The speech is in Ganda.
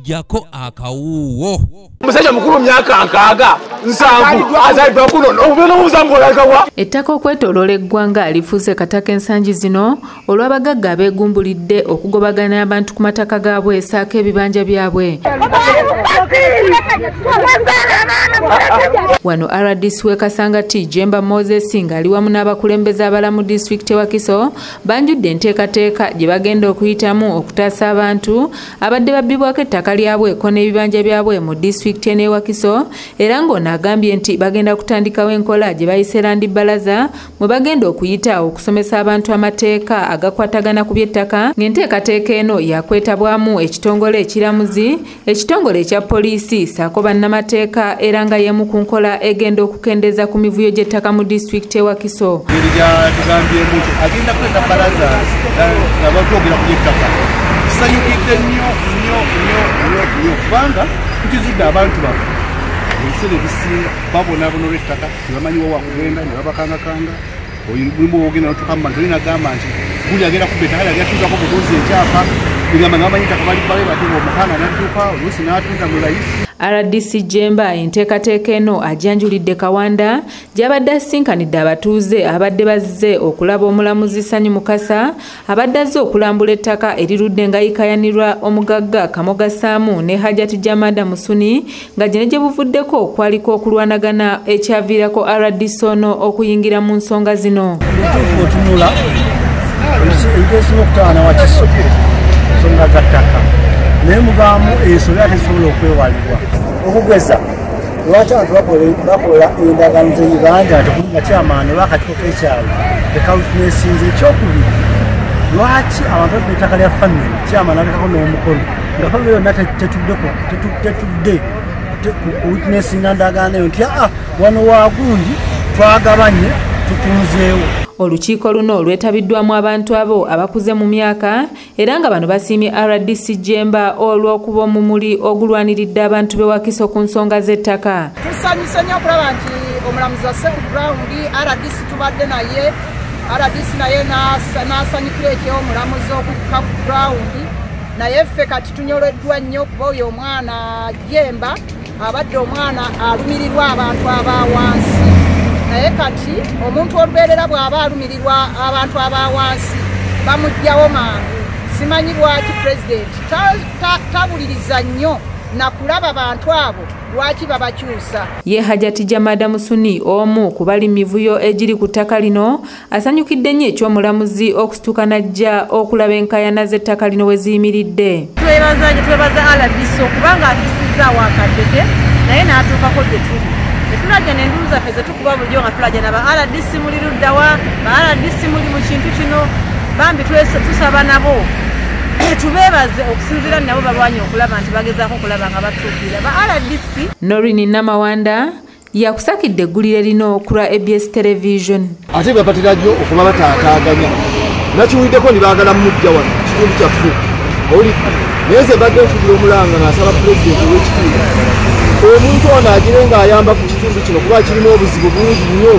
jako akawuwo musajja mukulu myaka nkaaga nsanvu azalidwa kuno obubeno buzangolagawa. Ettaka okwetooloola eggwanga lifuuse kataka ensangi zino olw'abagagga abeegumbulidde okugobagana abantu ku mataka gaabwe esaako ebibanja byabwe. Wano RDC w'e Kasangati Jemba Moses ng'ali wamu n'abakulembeze abalala mu disitulikiti e Wakiso banjudde enteekateeka gye bagenda okuyitamu okutaasa abantu abadde babbibwako ettaka lyabweko n'ebibanja byabwe mu disitulikiti eno e Wakiso, era ng'ono agambye nti bagenda kutandikawo enkola gye bayise Land Balaza mwe bagenda okuyita okusomesa abantu amateeka agakwatagana ku by'ettaka, ng'enteekateeka eno yakwetabwamu ekitongole ekiramuzi, ekitongole ekya poliisi ssaako bannamateeka, era nga y'emu ku nkola egenda okukendeeza ku mivuyo gy'ettaka mu disitulikiti e Wakiso. Tugambyemu nti agenda kweta balaza abatwogera ku by'ettaka. Tusanyukidde nnyo kubanga tukizudde abantu baffe ebiseera ebisinga babonaabona olw'ettaka tebamanyi wa wakugenda ne babakangakanga mulimu wogenda notukamba nti olinagamba nti guli agenda kubba ettaka lyagenda tuukako butuuzi ekyapa bigamba nga bamanyi ettaka bali bateba omukana n'adduka oluusi n'atunda mu layisi. RDC Jemba enteekateeka eno ajanjulidde Kawanda gy'abadde asinkanidde abatuuze abadde bazze okulaba omulamuzi Sanyu Mukasa abadde azze okulambula ettaka erirudde nga yikayanirwa omugagga Kamoga Saamu ne Hajati Jamada Musuni nga gye ne gye buvuddeko okwaliko okulwanagana ekyaviirako RDC ono okuyingira mu nsonga zino. Otuufu otunula ebigeesobola okutaana Wakiso ensonga za ttaka naye mugaamu ensobi ate esobola okwewalibwa okugeza lwaki abantu bakola endagaano z'Uganda nga kyamaani olw'akatiko k'ekyalo ekawutunesinze. Ekyokubiri, lwaki abantu bafuna ettaka lya famire kyamaani atekako n'omukono nga famire yonna tetudde ku witnessinga ndagaano eyo nti wano waagundi twagabanye tutunzeewo. Olukiiko luno lwetabiddwamu abantu abo abakuze mu myaka, era nga bano basiimye RDC Jemba olw'okuba omumuli ogulwaniridde abantu b'e Wakiso ku nsonga z'ettaka. Tusanyuse nnyo okulaba nti omulamuzi wa Second Ground RDC tubadde naye, RDC naye n'asanyukira eky'omulamuzi okukka ku ground, naye ffe kati tunyoleddwa nnyo kuba oyo omwana Jemba abadde omwana alumirirwa abantu abaawansi. Naye kati omuntu olubeerera bw'aba alumirirwa abantu abaawansi bamugyawo mangu. Simanyi lwaki pulezidenti tabuliriza nnyo na kulaba abantu abo lwaki babakyusa. Ye Hajati Jamada Musuni omu ku bali mivuyo egiri ku ttaka lino asanyukidde nnyo eky'omulamuzi okusituka najja okulaba enkayana z'ettaka lino we ziyimiridde. Twebaza RDC okubanga afisizza wakadede naye n'atuukako gye tuli. Tulaja n'enduulu zaffe ze tukuba bulijjo nga tulaja naba RDC muli luddawa, ba RDC muli mu kintu kino, bambi tusaba nabo tubeebaze okusinziira nabo balwanye okulaba nti bagezaako okulaba nga batuukirira ba RDC. Norini Namawanda yakusakidde eggulire lino ku lwa ABS Television. Ate bapatira nnyo okuba bataataaganya nakiwuliddeko ne baagala mujja wano kitundu kyaffe oli naye ze mbadde nfugira omulanga n'asaba pulezidenti w'ekitundu omuntu ono agire ng'ayamba ku kitundu kino kuba kirimu obuzibu bungi nnyo.